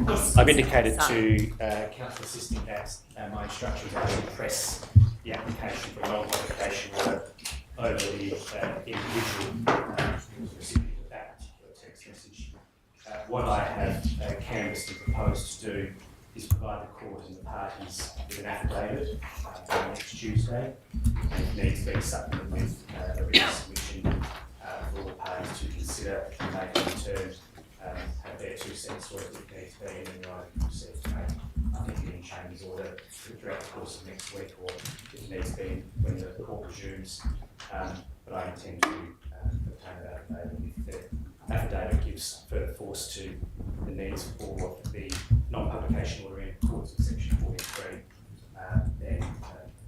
Yes. I've indicated to Councillor Assistant that my instructions are to press the application for non-publication order over the individual recipient of that particular text message. What I have canvassed and proposed to do is provide the court and the parties with an affidavit by next Tuesday, and it needs to be supplemented with a written submission for all parties to consider and make a return, have their 2 cents worth if needs be, and then I proceed to make, I think, in Chambers order throughout the course of next week, or if needs be when the court resumes. But I intend to obtain that affidavit. If the affidavit gives further force to the needs for the non-publication order in accordance with section 43, then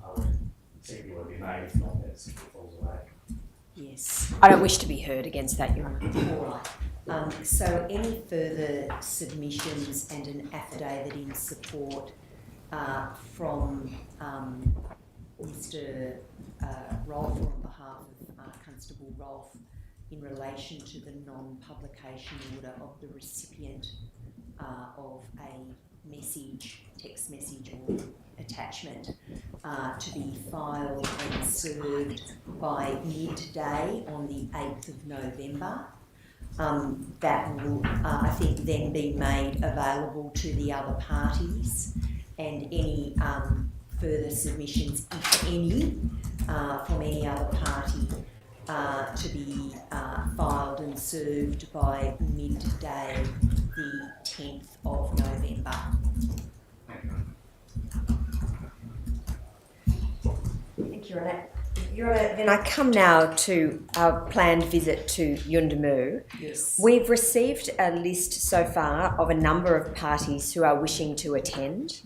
I would seek the order be made. If not, then it simply falls away. Yes. I don't wish to be heard against that, Your Honour. All right. So any further submissions and an affidavit in support from Mr. Rolfe on behalf of Constable Rolfe in relation to the non-publication order of the recipient of a message, text message or attachment to be filed and served by midday on the 8th of November. That will, I think, then be made available to the other parties, and any further submissions, if any, from any other party to be filed and served by midday the 10th of November. Thank you, Renette. Your Honour, then I come now to our planned visit to Yuendamu. Yes. We've received a list so far of a number of parties who are wishing to attend.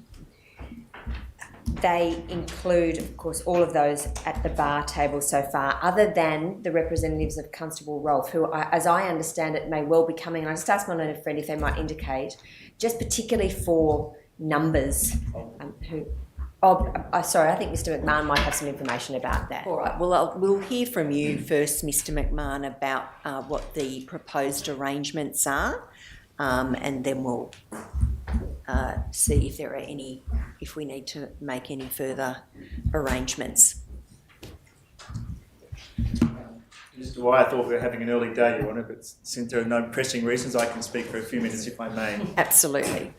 They include, of course, all of those at the bar table so far, other than the representatives of Constable Rolfe, who, as I understand it, may well be coming. And I just asked my learned friend if they might indicate, just particularly for numbers, sorry, I think Mr. McMahon might have some information about that. All right, well, we'll hear from you first, Mr. McMahon, about what the proposed arrangements are, and then we'll see if there are any, if we need to make any further arrangements. Mr. Why, I thought we were having an early day, Your Honour, but since there are no pressing reasons, I can speak for a few minutes if I may. Absolutely.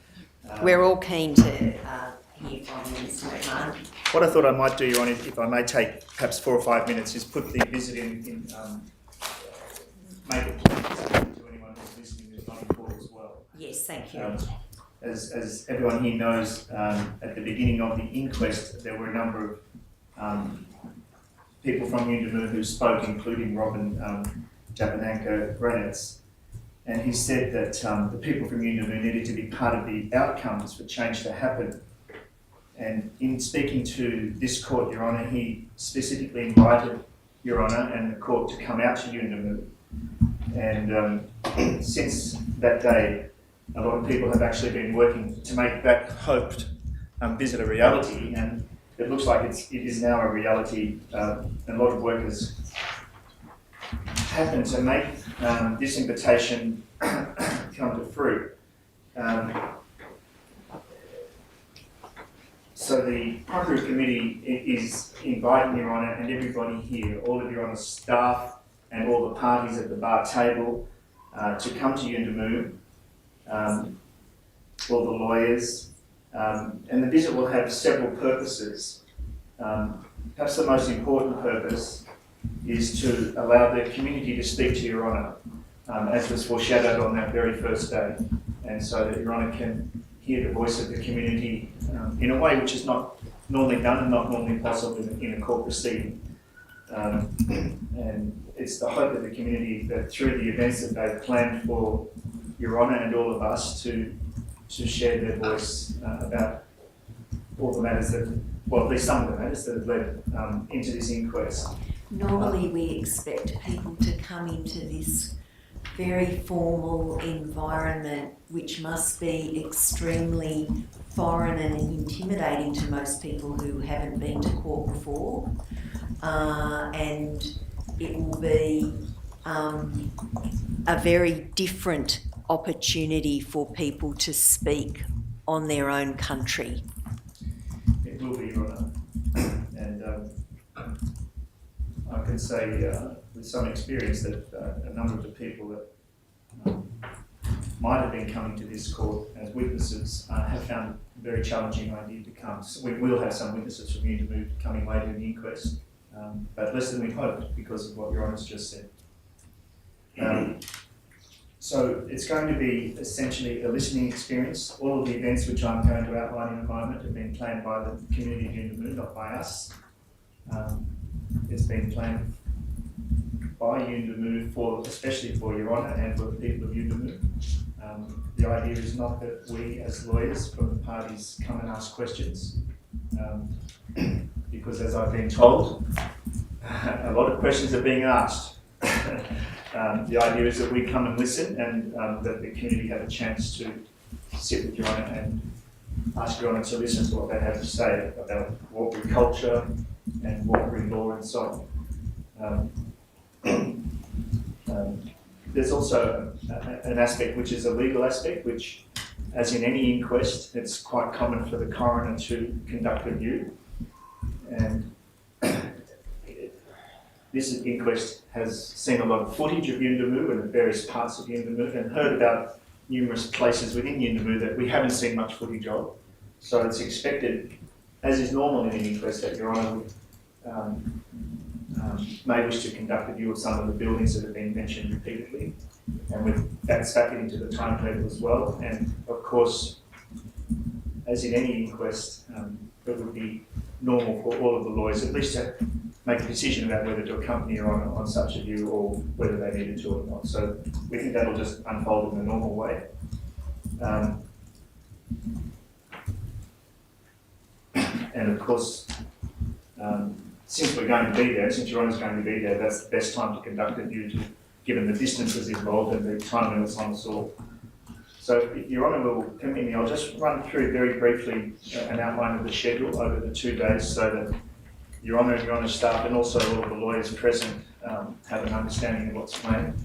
We're all keen to hear from you, Mr. McMahon. What I thought I might do, Your Honour, if I may take perhaps 4 or 5 minutes, is put the visit in make it clear to anyone who's listening who's not in court as well. Yes, thank you. As everyone here knows, at the beginning of the inquest, there were a number of people from Yuendamu who spoke, including Robin Japananka-Granitz, and he said that the people from Yuendamu needed to be part of the outcomes for change to happen. And in speaking to this court, Your Honour, he specifically invited Your Honour and the court to come out to Yuendamu. And since that day, a lot of people have actually been working to make that hoped visit a reality, and it looks like it is now a reality. And a lot of work has happened to make this invitation come to fruit. So the Procurator Committee is inviting Your Honour and everybody here, all of Your Honour's staff and all the parties at the bar table to come to Yuendamu, all the lawyers, and the visit will have several purposes. Perhaps the most important purpose is to allow the community to speak to Your Honour, as was foreshadowed on that very first day, and so that Your Honour can hear the voice of the community in a way which is not normally done and not normally possible in a court proceeding. And it's the hope of the community that through the events that they've planned for Your Honour and all of us to share their voice about all the matters that, well, at least some of the matters that have led into this inquest. Normally we expect people to come into this very formal environment, which must be extremely foreign and intimidating to most people who haven't been to court before. And it will be a very different opportunity for people to speak on their own country? It will be, Your Honour. And I can say with some experience that a number of the people that might have been coming to this court as witnesses have found it a very challenging idea to come. So we will have some witnesses from Unimove coming later in the inquest, but less than we hoped because of what Your Honour's just said. So it's going to be essentially a listening experience. All of the events which I'm going to outline in a moment have been planned by the community of Unimove, not by us. It's been planned by Unimove especially for Your Honour and for the people of Unimove. The idea is not that we as lawyers from the parties come and ask questions, because as I've been told, a lot of questions are being asked. The idea is that we come and listen and that the community have a chance to sit with Your Honour and ask Your Honour to listen to what they have to say about Walker culture and Walker law and so on. There's also an aspect which is a legal aspect, which, as in any inquest, it's quite common for the coroner to conduct a review. And this inquest has seen a lot of footage of Yuendamu and various parts of Yuendamu and heard about numerous places within Yuendamu that we haven't seen much footage of. So it's expected, as is normal in an inquest, that Your Honour would may wish to conduct a view of some of the buildings that have been mentioned repeatedly, and that's factored into the timetable as well. And of course, as in any inquest, it would be normal for all of the lawyers at least to make a decision about whether to accompany Your Honour on such a view or whether they needed to or not. So we think that'll just unfold in the normal way. And of course, since we're going to be there, since Your Honour's going to be there, that's the best time to conduct a view, given the distances involved and the time limits on us all. So if Your Honour will permit me, I'll just run through very briefly an outline of the schedule over the 2 days so that Your Honour and Your Honour's staff and also all of the lawyers present have an understanding of what's planned.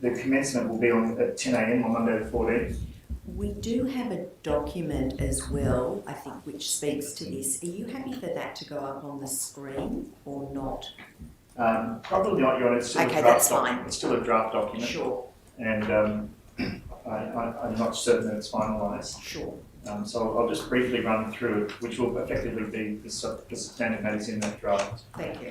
The commencement will be at 10 a.m. on Monday the 14th. We do have a document as well, I think, which speaks to this. Are you happy for that to go up on the screen or not? Probably not, Your Honour. It's still Okay, a draft that's fine. It's still a draft document. Sure. And I'm not certain that it's finalised. Sure. So I'll just briefly run through it, which will effectively be the standard matters in that draft. Thank you.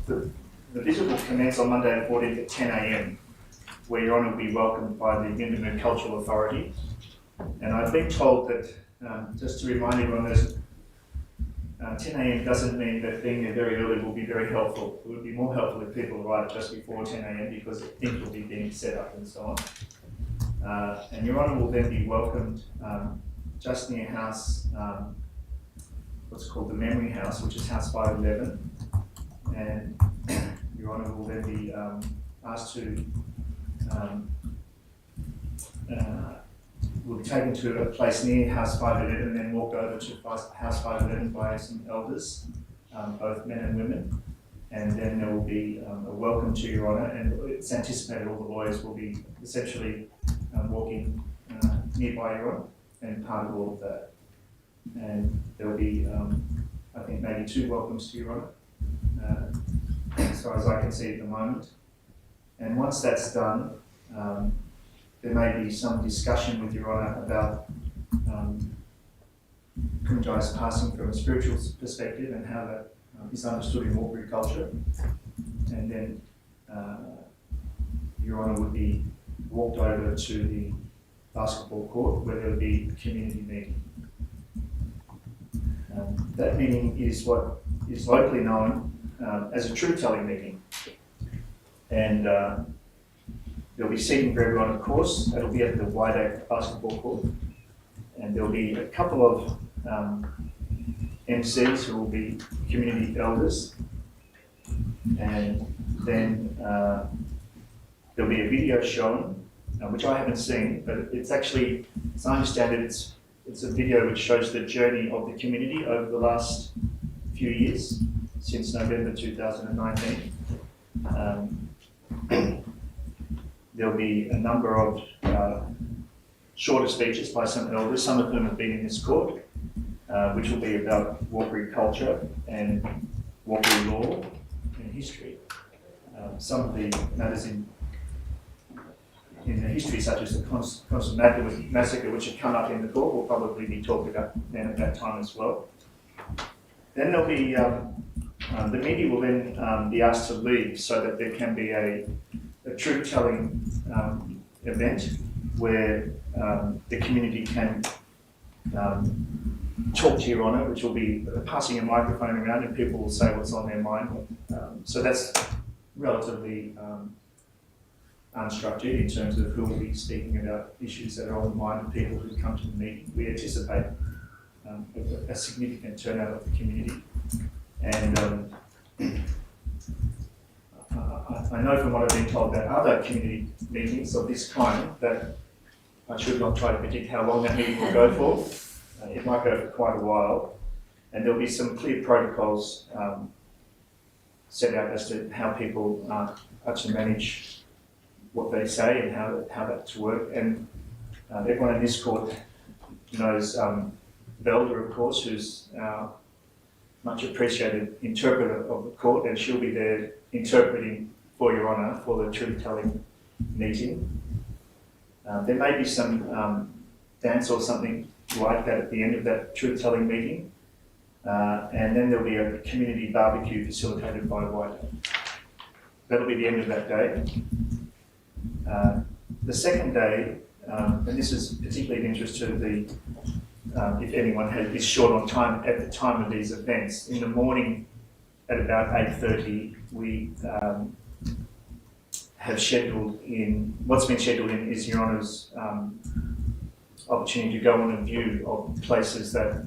The visit will commence on Monday the 14th at 10 a.m, where Your Honour will be welcomed by the Yuendamu Cultural Authority. And I've been told that, just to remind everyone, 10 a.m. doesn't mean that being there very early will be very helpful. It would be more helpful if people arrive just before 10 a.m. because things will be being set up and so on. And Your Honour will then be welcomed just near house, what's called the Memory House, which is house 511. And Your Honour will then be asked to will be taken to a place near House 511 and then walked over to House 511 by some elders, both men and women. And then there will be a welcome to Your Honour, and it's anticipated all the lawyers will be essentially walking nearby Your Honour and part of all of that. And there will be, I think, maybe 2 welcomes to Your Honour, as far as I can see at the moment. And once that's done, there may be some discussion with Your Honour about Kumanjayi's passing from a spiritual perspective and how that is understood in Walker culture. And then Your Honour would be walked over to the basketball court where there would be a community meeting. That meeting is what is locally known as a truth-telling meeting. And there'll be seating for everyone, of course. That'll be at the Wide Oak basketball court. And there'll be a couple of MCs who will be community elders. And then there'll be a video shown, which I haven't seen, but it's actually, as I understand it, it's a video which shows the journey of the community over the last few years. since November 2019. There'll be a number of shorter speeches by some elders, some of whom have been in this court, which will be about Walkery culture and Walkery law and history. Some of the matters in the history, such as the Coronial massacre, which have come up in the court, will probably be talked about then at that time as well. Then there'll be, the media will then be asked to leave so that there can be a truth-telling event where the community can talk to Your Honour, which will be passing a microphone around and people will say what's on their mind. So that's relatively unstructured in terms of who will be speaking about issues that are on the mind of people who come to the meeting. We anticipate a significant turnout of the community, and I know from what I've been told about other community meetings of this kind that I should not try to predict how long that meeting will go for. It might go for quite a while, and there'll be some clear protocols set out as to how people are to manage what they say and how that to work. And everyone in this court knows Velda, of course, who's our much appreciated interpreter of the court, and she'll be there interpreting for Your Honour for the truth-telling meeting. There may be some dance or something like that at the end of that truth-telling meeting, and then there'll be a community barbecue facilitated by White. That'll be the end of that day. The second day, and this is particularly of interest to the, if anyone is short on time at the time of these events, in the morning at about 8:30, we have scheduled in, what's been scheduled in is Your Honour's opportunity to go on a view of places that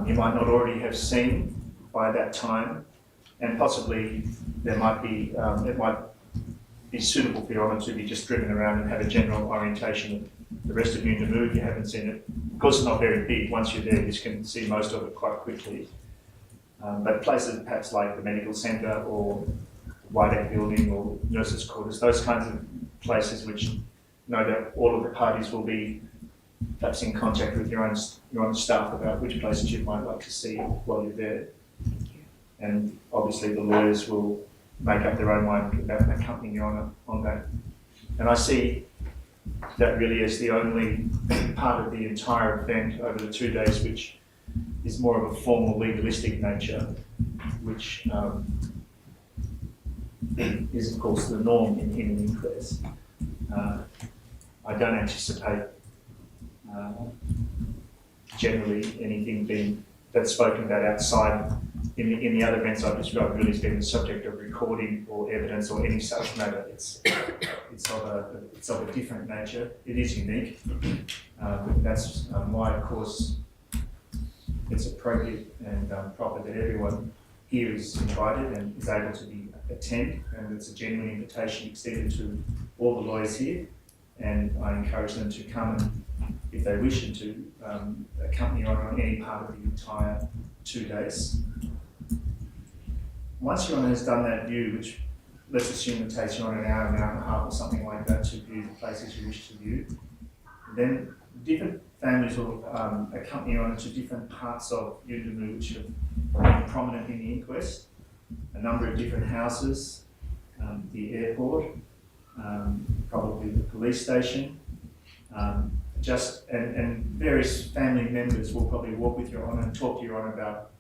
you might not already have seen by that time, and possibly there might be, it might be suitable for Your Honour to be just driven around and have a general orientation. The rest of you in the mood, you haven't seen it. Of course, it's not very big. Once you're there, you can see most of it quite quickly. But places perhaps like the medical centre or Whitehead building or nurses' quarters, those kinds of places which no doubt all of the parties will be perhaps in contact with your own staff about which places you might like to see while you're there. And obviously the lawyers will make up their own mind about accompanying you on that. And I see that really as the only part of the entire event over the 2 days which is more of a formal legalistic nature, which is of course the norm in an inquest. I don't anticipate generally anything being that's spoken about outside in the other events I've described really has been the subject of recording or evidence or any such matter. It's of a different nature. It is unique. That's why, of course, it's appropriate and proper that everyone here is invited and is able to attend, and it's a genuine invitation extended to all the lawyers here, and I encourage them to come and, if they wish, and to accompany on any part of the entire 2 days. Once Your Honour has done that view, which let's assume it takes you on an hour and a half or something like that to view the places you wish to view, then different families will accompany you on to different parts of Yuendamu which have been prominent in the inquest. A number of different houses, the airport, probably the police station, and various family members will probably walk with Your Honour and talk to Your Honour about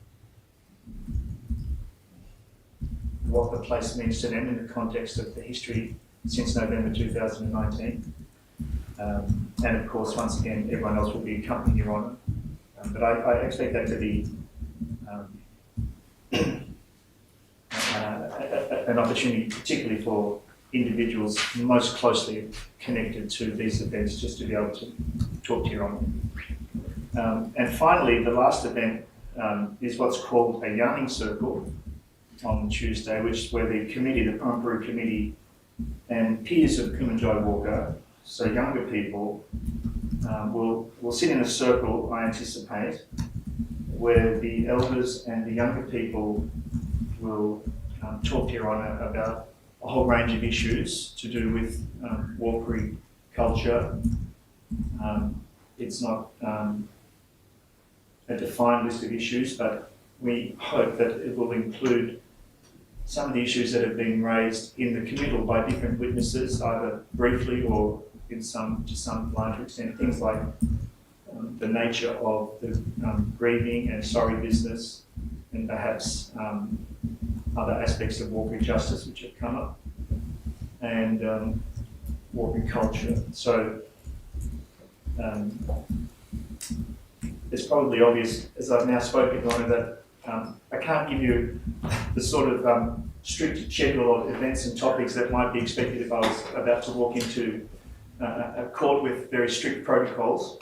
what the place means to them in the context of the history since November 2019. And of course, once again, everyone else will be accompanying Your Honour. But I expect that to be an opportunity, particularly for individuals most closely connected to these events, just to be able to talk to Your Honour. And finally, the last event is what's called a yarning circle on Tuesday, which is where the committee, the Pompuru committee, and peers of Kumanjayi Walker, so younger people, will sit in a circle, I anticipate, where the elders and the younger people will talk to Your Honour about a whole range of issues to do with Walkery culture. It's not a defined list of issues, but we hope that it will include some of the issues that have been raised in the committal by different witnesses, either briefly or to some larger extent. Things like the nature of the grieving and sorry business, and perhaps other aspects of Walkery justice which have come up, and Walkery culture. So it's probably obvious, as I've now spoken, Your Honour, that I can't give you the sort of strict schedule of events and topics that might be expected if I was about to walk into a court with very strict protocols.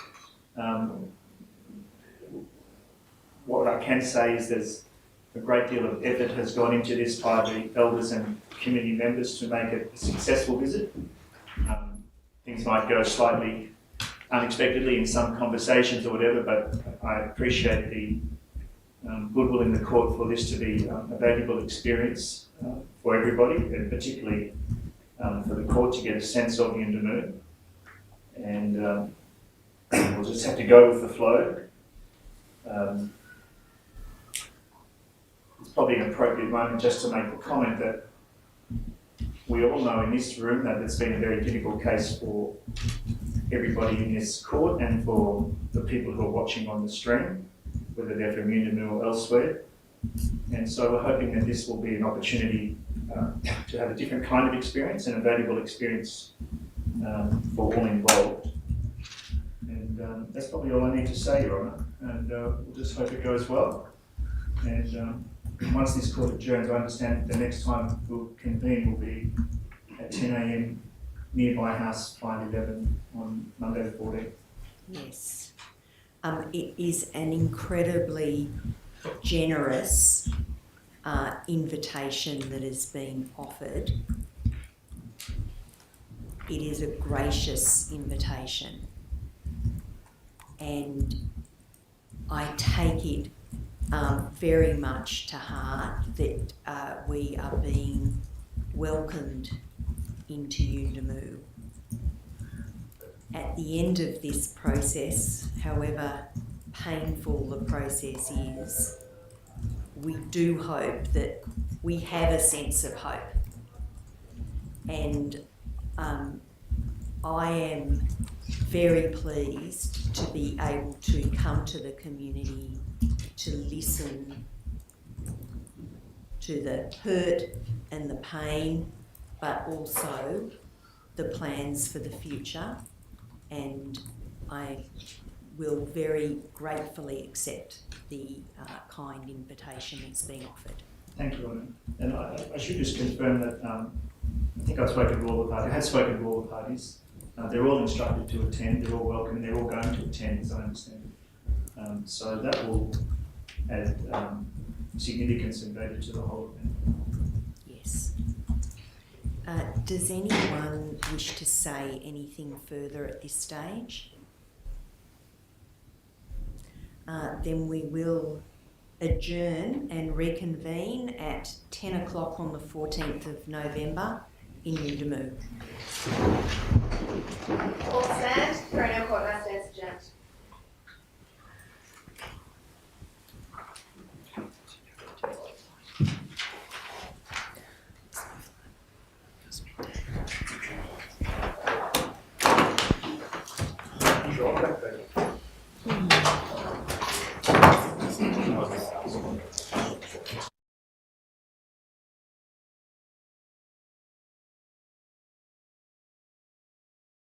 What I can say is there's a great deal of effort has gone into this by the elders and community members to make it a successful visit. Things might go slightly unexpectedly in some conversations or whatever, but I appreciate the goodwill in the court for this to be a valuable experience for everybody, and particularly for the court to get a sense of Yuendamu. And we'll just have to go with the flow. It's probably an appropriate moment just to make the comment that we all know in this room that it's been a very difficult case for everybody in this court and for the people who are watching on the stream, whether they're from Yuendamu or elsewhere. And so we're hoping that this will be an opportunity to have a different kind of experience and a valuable experience for all involved. And that's probably all I need to say, Your Honour. And we'll just hope it goes well. And once this court adjourns, I understand the next time we'll convene will be at 10 a.m. near my house, 511 on Monday the 14th. Yes. It is an incredibly generous invitation that has been offered. It is a gracious invitation, and I take it very much to heart that we are being welcomed into Yuendamu. At the end of this process, however painful the process is, we do hope that we have a sense of hope. And I am very pleased to be able to come to the community to listen to the hurt and the pain, but also the plans for the future. And I will very gratefully accept the kind invitation that's been offered. Thank you, Honour. And I should just confirm that I think I've spoken to all the parties. I have spoken to all the parties. They're all instructed to attend. They're all welcome. They're all going to attend, as I understand it. So that will add significance and value to the whole event. Yes. Does anyone wish to say anything further at this stage? Then we will adjourn and reconvene at 10 o'clock on the 14th of November in Yuendamu. All stand. Coronial Courthouse stands adjourned. Sure.